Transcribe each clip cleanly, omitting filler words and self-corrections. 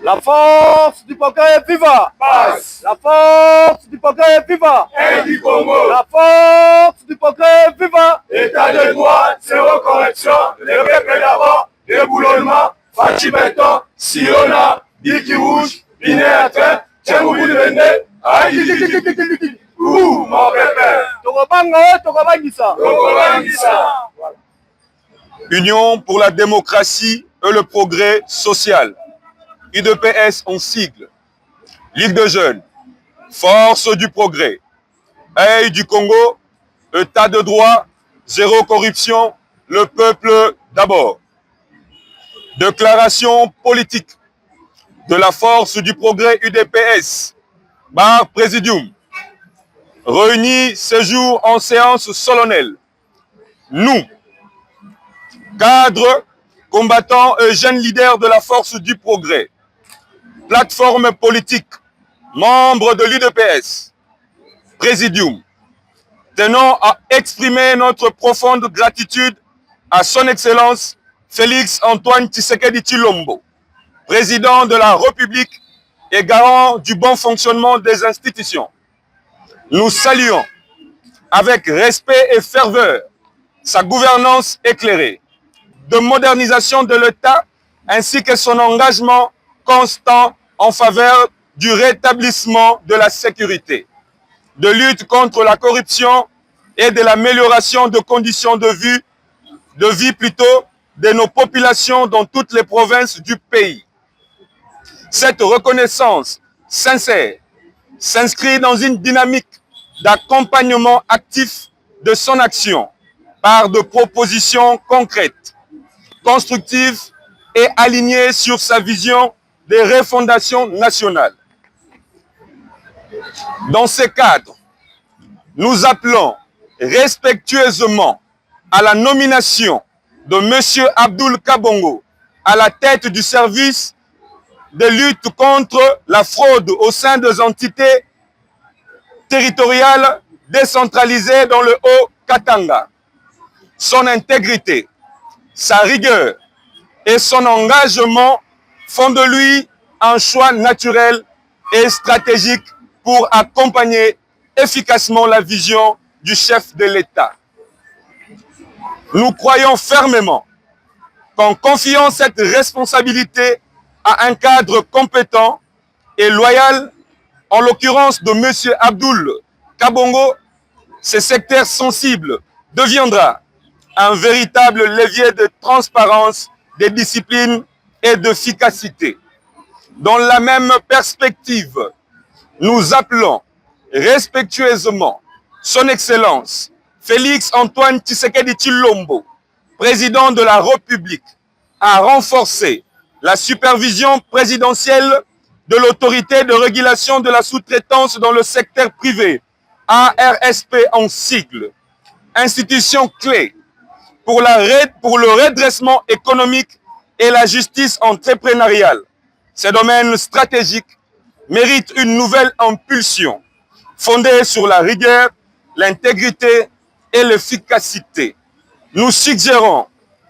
La force du progrès viva. Passe. La force du progrès viva. Et du Congo. La force du progrès viva. État de droit, zéro correction, le peuple d'abord, déboulonnement, Fachibeton, Siona, Biki Rouge, Binéatre, Tchengoubou de Bende, Aïe, ouh, mon pépère. Tokobanga, Tokobangisa. Tokobangisa. Union pour la démocratie et le progrès social. UDPS en sigle. Ligue de jeunes. Force du progrès. Aïe du Congo. État de droit. Zéro corruption. Le peuple d'abord. Déclaration politique de la force du progrès UDPS. Bar Présidium. Réunis ce jour en séance solennelle. Nous, cadres, combattants et jeunes leaders de la force du progrès, plateforme politique, membres de l'UDPS, Présidium, tenons à exprimer notre profonde gratitude à son Excellence Félix Antoine Tshisekedi Tshilombo, président de la République et garant du bon fonctionnement des institutions. Nous saluons avec respect et ferveur sa gouvernance éclairée, de modernisation de l'État ainsi que son engagement constant en faveur du rétablissement de la sécurité, de lutte contre la corruption et de l'amélioration de conditions de vie plutôt de nos populations dans toutes les provinces du pays. Cette reconnaissance sincère s'inscrit dans une dynamique d'accompagnement actif de son action par de propositions concrètes, constructives et alignées sur sa vision des refondations nationales. Dans ce cadre, nous appelons respectueusement à la nomination de M. Abdoul Kabongo à la tête du service de lutte contre la fraude au sein des entités territoriales décentralisées dans le Haut-Katanga. Son intégrité, sa rigueur et son engagement font de lui un choix naturel et stratégique pour accompagner efficacement la vision du chef de l'État. Nous croyons fermement qu'en confiant cette responsabilité à un cadre compétent et loyal, en l'occurrence de M. Abdoul Kabongo, ce secteur sensible deviendra un véritable levier de transparence, de discipline et d'efficacité. Dans la même perspective, nous appelons respectueusement son Excellence Félix Antoine Tshisekedi Tshilombo, président de la République, à renforcer la supervision présidentielle de l'autorité de régulation de la sous-traitance dans le secteur privé, ARSP en sigle, institution clé pour le redressement économique et la justice entrepreneuriale. Ces domaines stratégiques méritent une nouvelle impulsion fondée sur la rigueur, l'intégrité et l'efficacité. Nous suggérons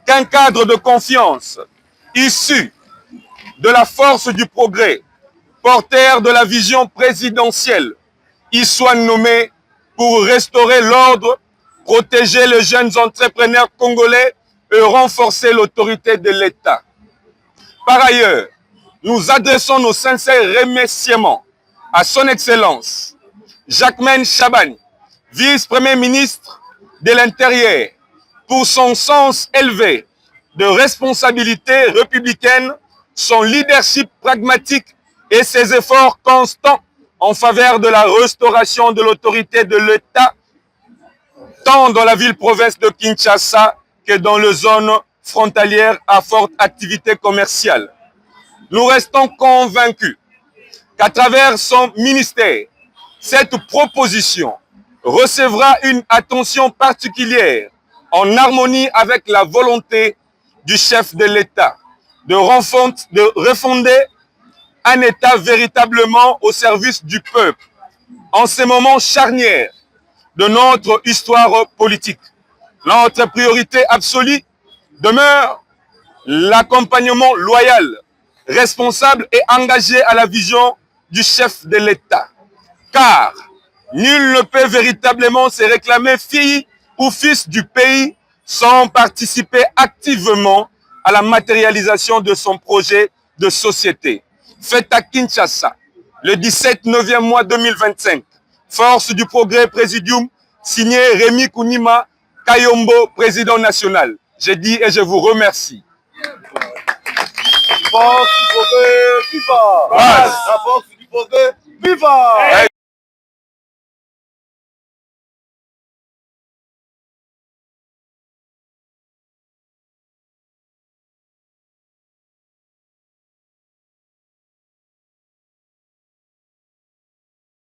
qu'un cadre de confiance issu de la force du progrès, porteur de la vision présidentielle, y soit nommé pour restaurer l'ordre, protéger les jeunes entrepreneurs congolais et renforcer l'autorité de l'État. Par ailleurs, nous adressons nos sincères remerciements à son Excellence Jacquemaine Chabani, vice-premier ministre de l'Intérieur, pour son sens élevé de responsabilité républicaine, son leadership pragmatique et ses efforts constants en faveur de la restauration de l'autorité de l'État, tant dans la ville-province de Kinshasa que dans les zones frontalières à forte activité commerciale. Nous restons convaincus qu'à travers son ministère, cette proposition recevra une attention particulière en harmonie avec la volonté du chef de l'État de refonder un État véritablement au service du peuple en ces moments charnières de notre histoire politique. Notre priorité absolue demeure l'accompagnement loyal responsable et engagé à la vision du chef de l'État. Car nul ne peut véritablement se réclamer fille ou fils du pays sans participer activement à la matérialisation de son projet de société. Fait à Kinshasa, le 17 9e mois 2025, Force du Progrès Présidium, signé Rémi Kounima Kayombo, président national. Je dis et je vous remercie. Force du progrès, viva! Base. La force du progrès, viva!